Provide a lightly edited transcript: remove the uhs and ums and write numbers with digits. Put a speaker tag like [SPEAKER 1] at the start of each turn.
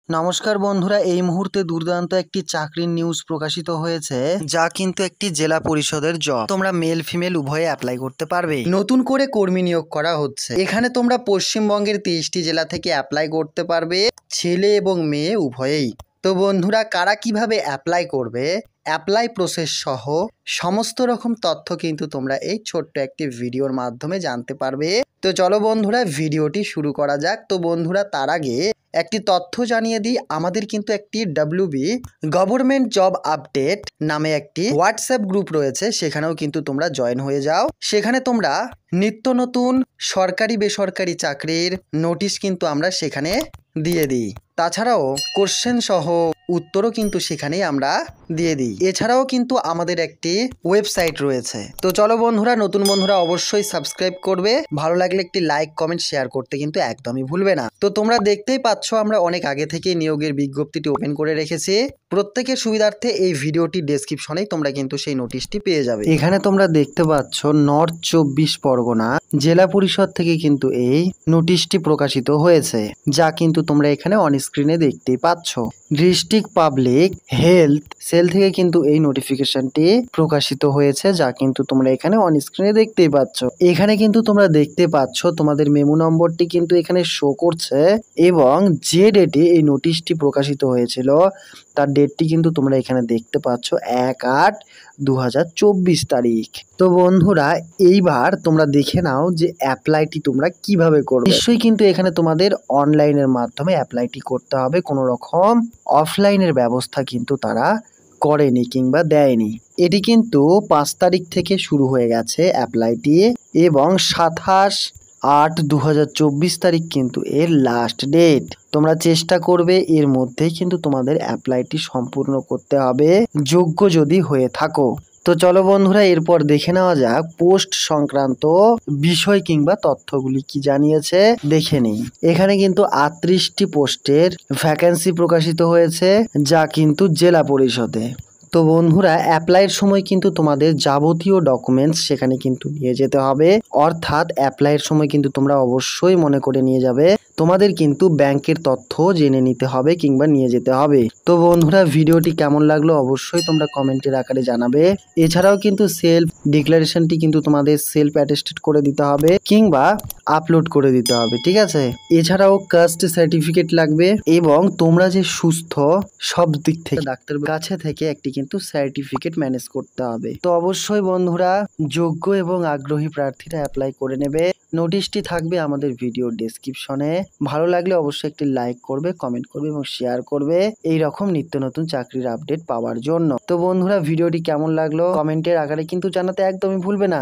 [SPEAKER 1] নমস্কার বন্ধুরা, এই মুহূর্তে দুর্দান্ত একটি চাকরির নিউজ প্রকাশিত হয়েছে, যা কিন্তু একটি জেলা পরিষদের জব। তোমরা মেল ফিমেল উভয়ে অ্যাপ্লাই করতে পারবে। নতুন করে কর্মী নিয়োগ করা হচ্ছে। এখানে তোমরা পশ্চিমবঙ্গের 23টি জেলা থেকে অ্যাপ্লাই করতে পারবে, ছেলে এবং মেয়ে উভয়েই। তো বন্ধুরা, কারা কিভাবে অ্যাপ্লাই করবে, অ্যাপ্লাই প্রসেস সহ সমস্ত রকম তথ্য কিন্তু তোমরা এই ছোট্ট একটি ভিডিওর মাধ্যমে জানতে পারবে। তো চলো বন্ধুরা, ভিডিওটি শুরু করা যাক। তো বন্ধুরা, তার আগে একটি তথ্য জানিয়ে দিই, আমাদের কিন্তু একটি WB গভর্নমেন্ট জব আপডেট নামে একটি হোয়াটসঅ্যাপ গ্রুপ রয়েছে, সেখানেও কিন্তু তোমরা জয়েন হয়ে যাও। সেখানে তোমরা নিত্য নতুন সরকারি বেসরকারি চাকরির নোটিশ কিন্তু আমরা সেখানে দিয়ে দিই। তাছাড়াও কোশ্চেন সহ উত্তরও কিন্তু সেখানেই আমরা দিয়ে দিই। এছাড়াও কিন্তু আমাদের একটি ওয়েবসাইট রয়েছে। তো চলো বন্ধুরা, নতুন বন্ধুরা অবশ্যই সাবস্ক্রাইব করবে, ভালো লাগলে একটি লাইক কমেন্ট শেয়ার করতে কিন্তু একদমই ভুলবে না। তো তোমরা দেখতেই পাচ্ছ, আমরা অনেক আগে থেকে নিয়োগের বিজ্ঞপ্তিটি ওপেন করে রেখেছি। প্রত্যেকের সুবিধার্থে এই ভিডিওটি ডেসক্রিপশনেই তোমরা কিন্তু সেই নোটিশটি পেয়ে যাবে। এখানে তোমরা দেখতে পাচ্ছ নর্থ 24 পরগনা জেলা পরিষদ থেকে কিন্তু এই নোটিশটি প্রকাশিত হয়েছে, যা কিন্তু তোমরা এখানে অন স্ক্রিনে দেখতেই পাচ্ছ। ডিস্ট্রিক্ট পাবলিক হেলথ সেল থেকে কিন্তু এই নোটিফিকেশনটি প্রকাশিত হয়েছে, যা কিন্তু তোমরা এখানে অন স্ক্রিনে দেখতেই পাচ্ছ। এখানে কিন্তু তোমরা দেখতে পাচ্ছ তোমাদের মেমো নম্বরটি কিন্তু এখানে শো করছে, এবং যে ডেটে এই নোটিশটি প্রকাশিত হয়েছিল তার ডেটটি কিন্তু তোমরা এখানে দেখতে পাচ্ছ 1/8/2024 তারিখ। তো বন্ধুরা, এইবার তোমরা দেখে নাও যে অ্যাপ্লাইটি তোমরা কিভাবে করবে। নিশ্চয়ই কিন্তু এখানে তোমাদের অনলাইনের মাধ্যমে অ্যাপ্লাইটি করতে হবে, কোনো রকম অফলাইনের ব্যবস্থা কিন্তু তারা করেনি কিংবা দেয়নি। এটি কিন্তু 5 তারিখ থেকে শুরু হয়ে গেছে অ্যাপ্লাইটি, এবং 27/8/2024 তারিখ কিন্তু এর লাস্ট ডেট। তোমরা চেষ্টা করবে এর মধ্যেই কিন্তু তোমাদের অ্যাপ্লাইটি সম্পূর্ণ করতে হবে, যোগ্য যদি হয়ে থাকো। তো চলো বন্ধুরা, এরপর দেখে নেওয়া যাক পোস্ট সংক্রান্ত বিষয় কিংবা তথ্যগুলি কি জানিয়েছে, দেখে নেই। এখানে কিন্তু 38টি পোস্টের ভ্যাকেন্সি প্রকাশিত হয়েছে, যা কিন্তু জেলা পরিষদে। তো বন্ধুরা, অ্যাপ্লাইয়ের সময় কিন্তু তোমাদের যাবতীয় ডকুমেন্টস সেখানে কিন্তু নিয়ে যেতে হবে। অর্থাৎ অ্যাপ্লাইয়ের সময় কিন্তু তোমরা অবশ্যই মনে করে নিয়ে যাবে, তোমাদের কিন্তু ব্যাংকের তথ্য জেনে নিতে হবে কিংবা নিয়ে যেতে হবে। তো বন্ধুরা, ভিডিওটি কেমন লাগলো অবশ্যই তোমরা কমেন্টের আকারে জানাবে। এছাড়াও কিন্তু সেলফ ডিক্লারেশনটি কিন্তু তোমাদের সেলফ অ্যাটেস্টেড করে দিতে হবে কিংবা আপলোড করে দিতে হবে, ঠিক আছে। এছাড়াও কাস্ট সার্টিফিকেট লাগবে, এবং তোমরা যে সুস্থ সব দিক থেকে ডাক্তার কাছে থেকে একটি কিন্তু সার্টিফিকেট ম্যানেজ করতে হবে। তো অবশ্যই বন্ধুরা, যোগ্য এবং আগ্রহী প্রার্থীরা অ্যাপ্লাই করে নেবে। নোটিশটি থাকবে আমাদের ভিডিও ডেসক্রিপশনে। ভালো লাগলে অবশ্যই একটি লাইক করবে, কমেন্ট করবে এবং শেয়ার করবে এই রকম নিত্য নতুন চাকরির আপডেট পাওয়ার জন্য। তো বন্ধুরা, ভিডিওটি কেমন লাগলো কমেন্টের আকারে কিন্তু জানাতে একদমই ভুলবে না।